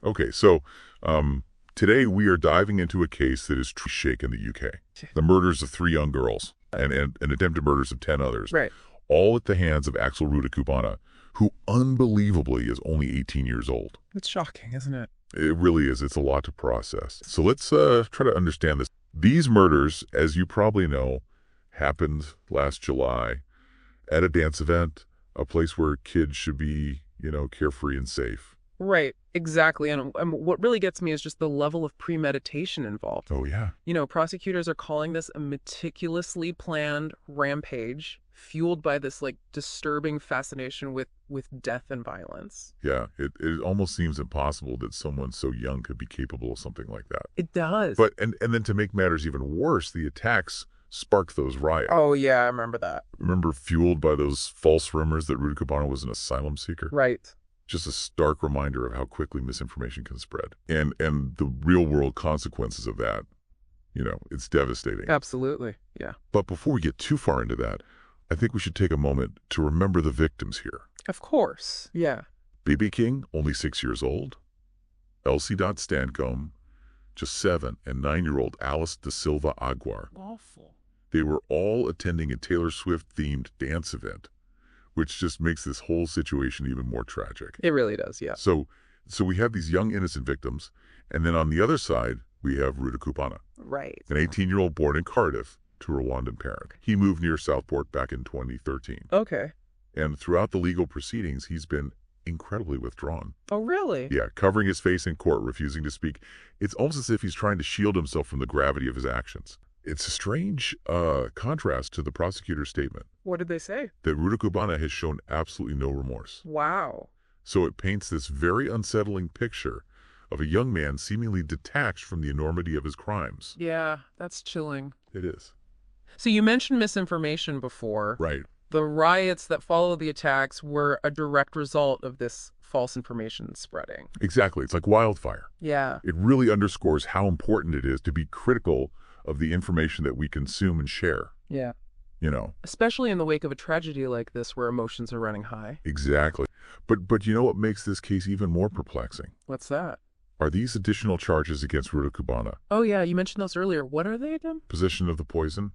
Okay, so today we are diving into a case that is shaken the UK. The murders of 3 young girls and attempted murders of 10 others. Right. All at the hands of Axel Rudakubana, who unbelievably is only 18 years old. It's shocking, isn't it? It really is. It's a lot to process. So let's try to understand this. These murders, as you probably know, happened last July at a dance event, a place where kids should be, carefree and safe. Right, exactly. And what really gets me is just the level of premeditation involved. Oh, yeah. Prosecutors are calling this a meticulously planned rampage fueled by this, disturbing fascination with death and violence. Yeah, it almost seems impossible that someone so young could be capable of something like that. It does. But, and then to make matters even worse, the attacks sparked those riots. Oh, yeah, I remember that. Remember, fueled by those false rumors that Rudakubana was an asylum seeker? Right. Just a stark reminder of how quickly misinformation can spread. And the real-world consequences of that, it's devastating. Absolutely, yeah. But before we get too far into that, I think we should take a moment to remember the victims here. Of course, yeah. B.B. King, only 6 years old. Elsie Stancombe, just 7, and 9-year-old Alice Da Silva Aguar. Awful. They were all attending a Taylor Swift-themed dance event, which just makes this whole situation even more tragic. It really does, yeah. So we have these young innocent victims, and then on the other side, we have Rudakubana. Right. An 18-year-old born in Cardiff to a Rwandan parent. He moved near Southport back in 2013. Okay. And throughout the legal proceedings, he's been incredibly withdrawn. Oh, really? Yeah, covering his face in court, refusing to speak. It's almost as if he's trying to shield himself from the gravity of his actions. It's a strange contrast to the prosecutor's statement. What did they say? That Rudakubana has shown absolutely no remorse. Wow. So it paints this very unsettling picture of a young man seemingly detached from the enormity of his crimes. Yeah, that's chilling. It is. So you mentioned misinformation before. Right. The riots that followed the attacks were a direct result of this false information spreading. Exactly. It's like wildfire. Yeah. It really underscores how important it is to be critical of the information that we consume and share. Yeah. Especially in the wake of a tragedy like this where emotions are running high. Exactly. But you know what makes this case even more perplexing? What's that? Are these additional charges against Rudakubana? Oh, yeah, you mentioned those earlier. What are they again? Possession of the poison?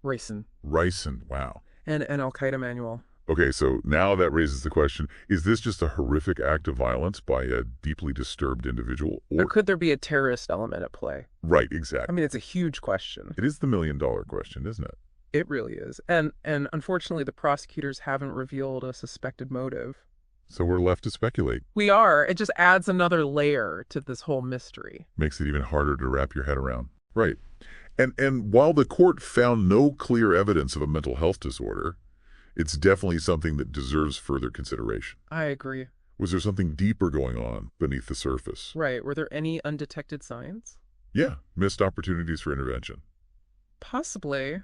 Ricin. Ricin, wow. And an al-Qaeda manual. Okay, so now that raises the question, is this just a horrific act of violence by a deeply disturbed individual? Or could there be a terrorist element at play? Right, exactly. I mean, it's a huge question. It is the million-dollar question, isn't it? It really is. And unfortunately, the prosecutors haven't revealed a suspected motive. So we're left to speculate. We are. It just adds another layer to this whole mystery. Makes it even harder to wrap your head around. Right. And while the court found no clear evidence of a mental health disorder, it's definitely something that deserves further consideration. I agree. Was there something deeper going on beneath the surface? Right. Were there any undetected signs? Yeah. Missed opportunities for intervention. Possibly.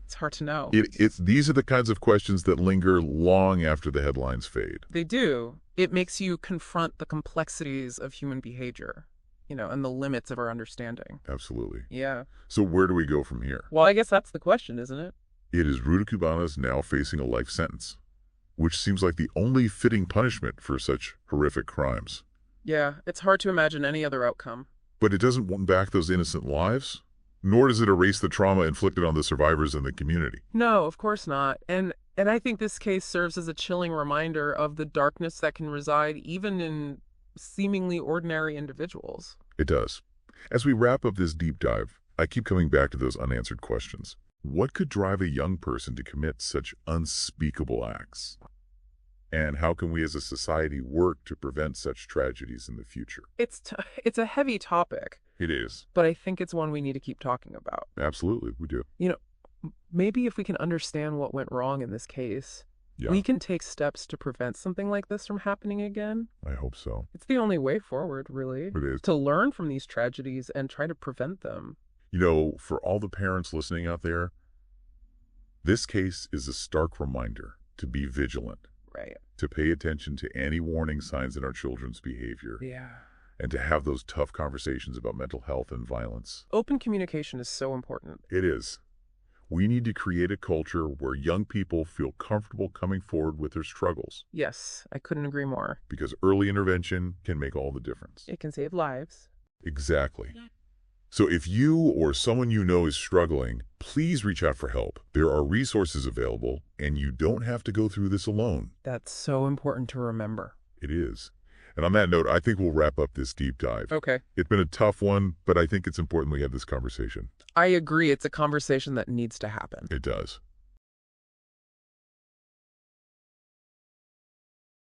It's hard to know. These are the kinds of questions that linger long after the headlines fade. They do. It makes you confront the complexities of human behavior, and the limits of our understanding. Absolutely. Yeah. So where do we go from here? Well, I guess that's the question, isn't it? It is Rudakubana's now facing a life sentence, which seems like the only fitting punishment for such horrific crimes. Yeah, it's hard to imagine any other outcome. But it doesn't win back those innocent lives, nor does it erase the trauma inflicted on the survivors and the community. No, of course not. And I think this case serves as a chilling reminder of the darkness that can reside even in seemingly ordinary individuals. It does. As we wrap up this deep dive, I keep coming back to those unanswered questions. What could drive a young person to commit such unspeakable acts? And how can we as a society work to prevent such tragedies in the future? It's a heavy topic. It is. But I think it's one we need to keep talking about. Absolutely, we do. Maybe if we can understand what went wrong in this case, we can take steps to prevent something like this from happening again. I hope so. It's the only way forward, really. It is. To learn from these tragedies and try to prevent them. For all the parents listening out there, this case is a stark reminder to be vigilant. Right. To pay attention to any warning signs in our children's behavior. Yeah. And to have those tough conversations about mental health and violence. Open communication is so important. It is. We need to create a culture where young people feel comfortable coming forward with their struggles, Yes, I couldn't agree more. because early intervention can make all the difference. It can save lives. Exactly. So if you or someone you know is struggling, please reach out for help. There are resources available, and you don't have to go through this alone. That's so important to remember. It is. And on that note, I think we'll wrap up this deep dive. Okay. It's been a tough one, but I think it's important we have this conversation. I agree. It's a conversation that needs to happen. It does.